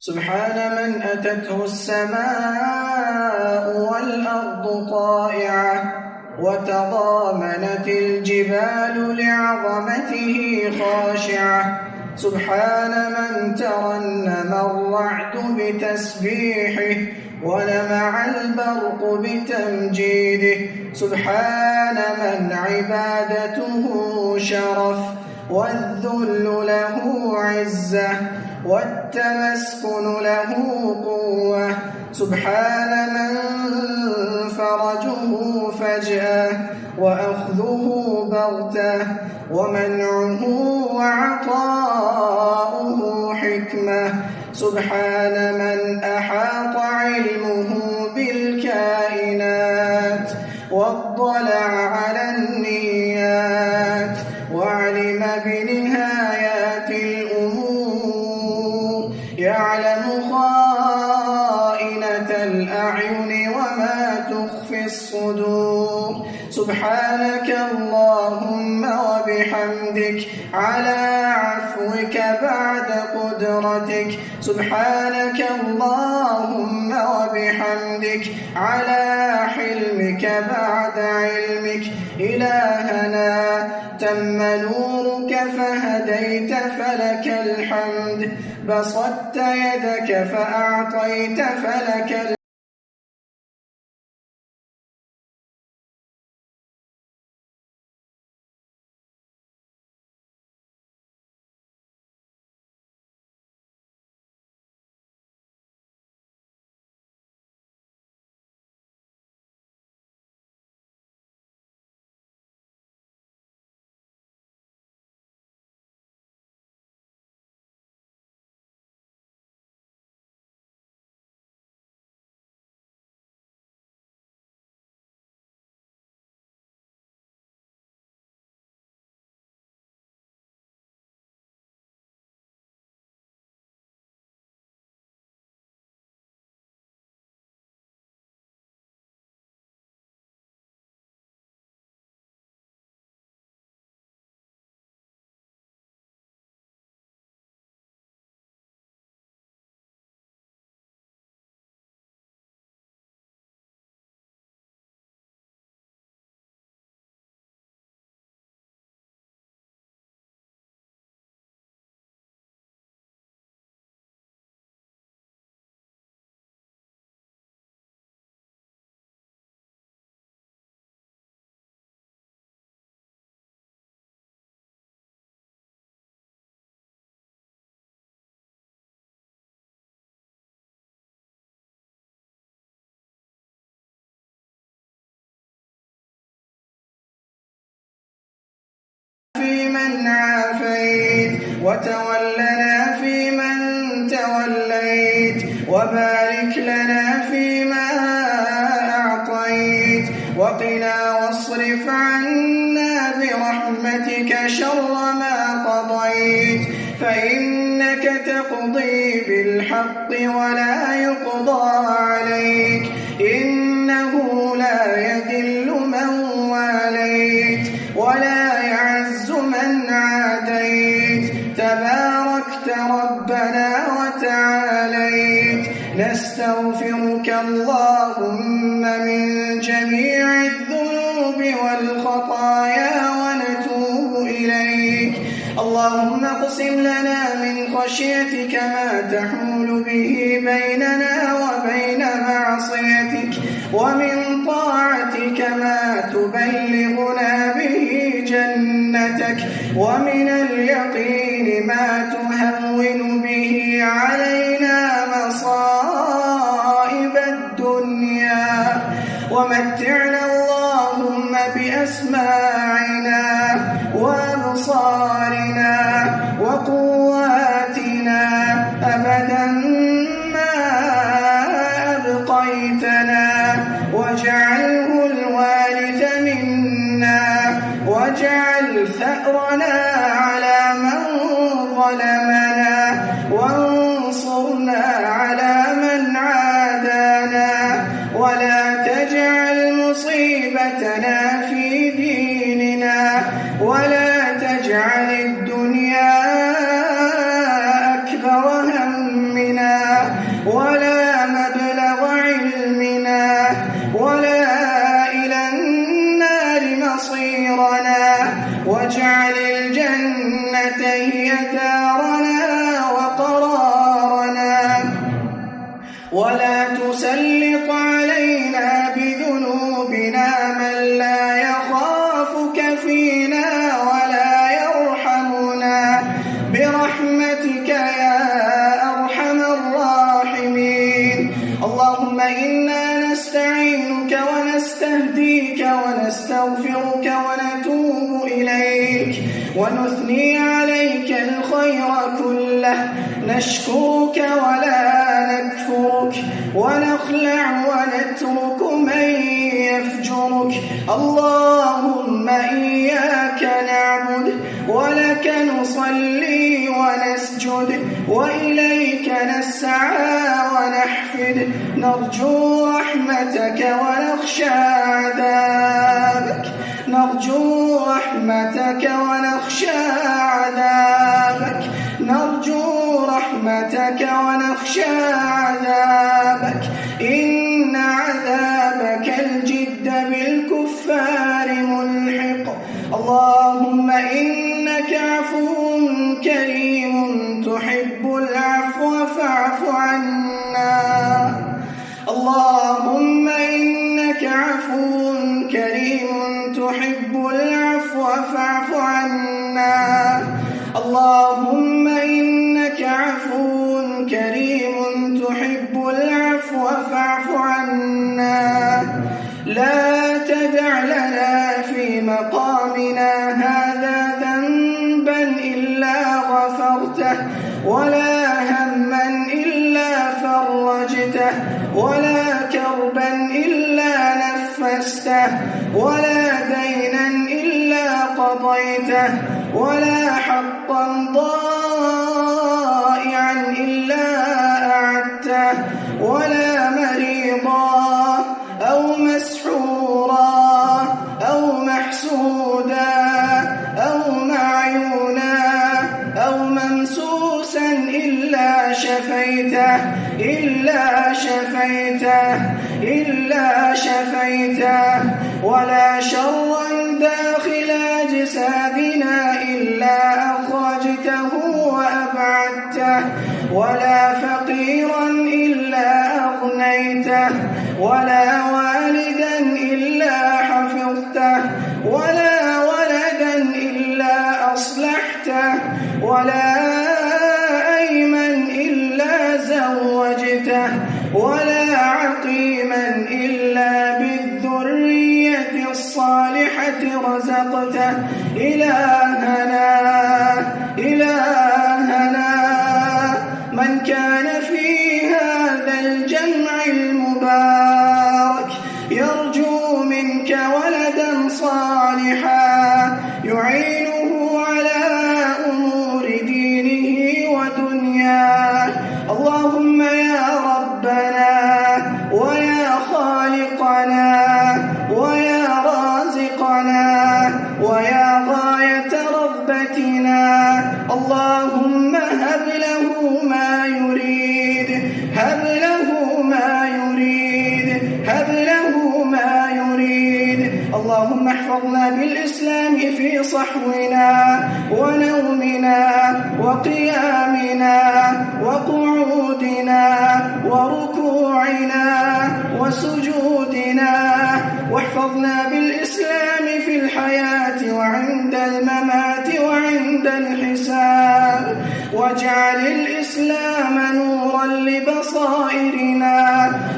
سبحان من أتته السماء والأرض طائعة وتضامنت الجبال لعظمته خاشعة. سبحان من ترنم الرعد بتسبيحه ولمع البرق بتمجيده. سبحان من عبادته شرف والذل له عزة والتمسكن له قوة. سبحان من فرجه فجأة وأخذه بغتة ومنعه وعطاؤه حكمة. سبحان من أحاط علمه بالكائنات واطلع على النيات وعلم بنهايات الأمور، يعلم خائنة الأعين وما تخفي الصدور. سبحانك اللهم وبحمدك على عفوك بعد قدرتك. سبحانك اللهم وبحمدك على حلمك بعد علمك. إلهنا تم نورك فهديت فلك الحمد، بسطت يدك فأعطيت فلك الحمد. فيمن عافيت وتولنا فيمن توليت وبارك لنا فيما أعطيت وقنا واصرف عنا برحمتك شر ما قضيت، فإنك تقضي بالحق ولا يقضى عليك، إنه لا يذل من واليت ولا يعز من عاديت، تباركت ربنا وتعاليت. نستغفرك اللهم من جميع الذنوب والخطايا ونتوب إليك. اللهم اقسم لنا من خشيتك ما تحول به بيننا وبين معصيتك، ومن طاعتك ما تبلغنا به جنتك، ومن اليقين ما تهون به علينا مصائب الدنيا، ومتعنا اللهم بأسماعنا وأبصارنا وقواتنا أبدا ما أبقيتنا، واجعله الوارث منا، واجعل ثأرنا على من ظلمنا، وانصرنا على من عادانا، ولا تجعل مصيبتنا في ديننا، ولا تجعل الدنيا أكبر همنا ولا تسلط علينا بذنوبنا من لا يخافك فينا ولا يرحمنا برحمتك يا أرحم الراحمين. اللهم إنا نستعينك ونستهديك ونستغفرك ونتوب إليك ونثني عليك الخير كله، نشكرك ولا نكفرك، ونخلع ونترك من يفجرك. اللهم إياك نعبد ولك نصلي ونسجد وإليك نسعى ونحفد، نرجو رحمتك ونخشى عذابك، نرجو رحمتك ونخشى عذابك، نرجو رحمتك ونخشى عذابك، إن عذابك الجد بالكفار ملحق. اللهم إنك عفو كريم تحب العفو فاعف عنا. اللهم إنك عفو كريم تحب العفو فاعف عنا. اللهم إنك عفو كريم تحب العفو فاعف عنا. لا تدع لنا في مقامنا هذا ذنبا إلا غفرته، ولا هما إلا فرجته، ولا كربا إلا نفسته، ولا دينا إلا قضيته، ولا حقا ضائعا إلا أعدته، ولا مريضا أو مسحورا أو محسودا أو معيونا أو ممسوسا إلا شفيته، إلا شفيته، إلا شفيته، ولا شرا داخل أجسادنا إلا أخرجته وأبعدته، ولا فقيرا إلا أغنيته، ولا والدا إلا حفظته، ولا ولدا إلا أصلحته، ولا أيما إلا زوجته، ولا عقيما إلا بالذرية الصالحة رزقته. إلهنا إلهنا من كان في هذا الجمع المبارك يرجو منك ولدا صالحا يعينه على أمور دينه ودنياه، اللهم يا ربنا ويا خالقنا ويا رازقنا ويا غاية رغبتنا، اللهم هب له ما يريد، هب له ما يريد، هب له ما يريد. اللهم احفظنا بالإسلام في صحونا ونومنا وقيامنا وقعودنا وركوعنا وسجودنا، واحفظنا بالإسلام في الحياة وعند الممات وعند الحساب، واجعل الإسلام نورا لبصائرنا.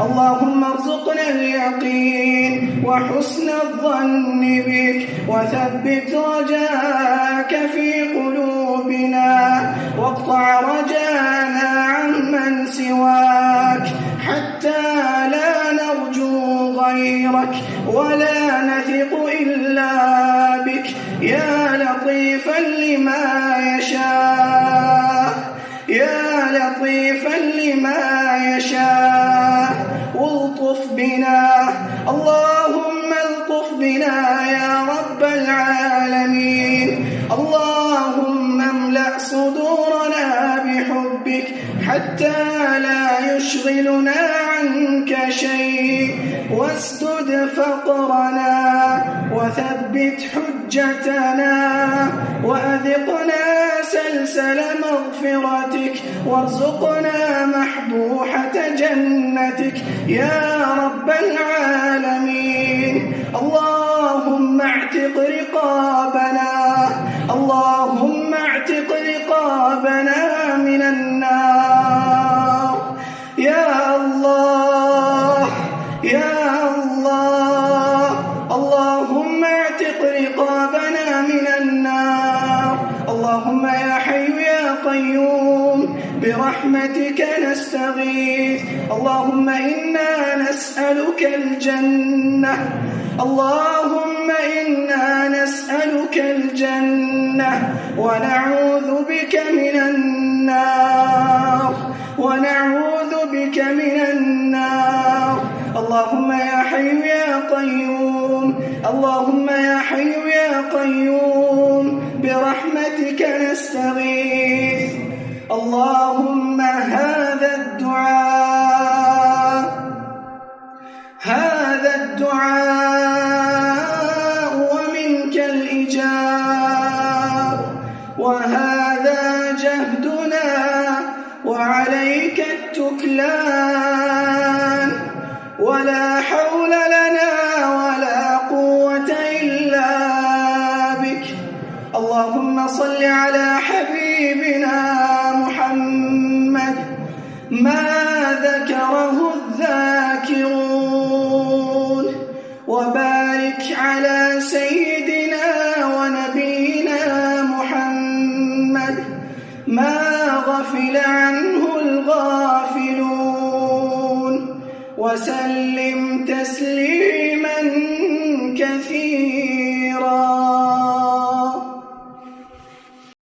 اللهم ارزقنا اليقين وحسن الظن بك، وثبت رجاءك في قلوبنا، واقطع رجانا عمن سواك حتى لا نرجو غيرك ولا نثق إلا بك، يا لطيفا لما يشاء، يا لطيفا لما يشاء. والطف بنا، اللهم الطف بنا يا رب العالمين. اللهم املأ صدورنا بحبك حتى لا يشغلنا عنك شيء، واسدد فقرنا وثبت حجتنا، وأذقنا سلسل مغفرتك، وارزقنا محبوحة جنتك جنتك يا رب العالمين. اللهم اعتق رقابنا، اللهم اعتق رقابنا من النار يا الله يا الله. اللهم اعتق رقابنا من النار. اللهم يا حي يا قيوم برحمتك نستغيث. اللهم إنا نسألك الجنة، اللهم إنا نسألك الجنة ونعوذ بك من النار، ونعوذ بك من النار. اللهم يا حي يا قيوم، اللهم يا حي يا قيوم برحمتك نستغيث. اللهم هذا الدعاء، هذا الدعاء ومنك الإجاب، وهذا جهدنا وعليك التكلان، ولا حول لنا ولا قوة إلا بك. اللهم صل على حبيبنا محمد ما ذكره الذاكرون، وبارك على سيدنا ونبينا محمد ما غفل عنه الغافلون، وسلم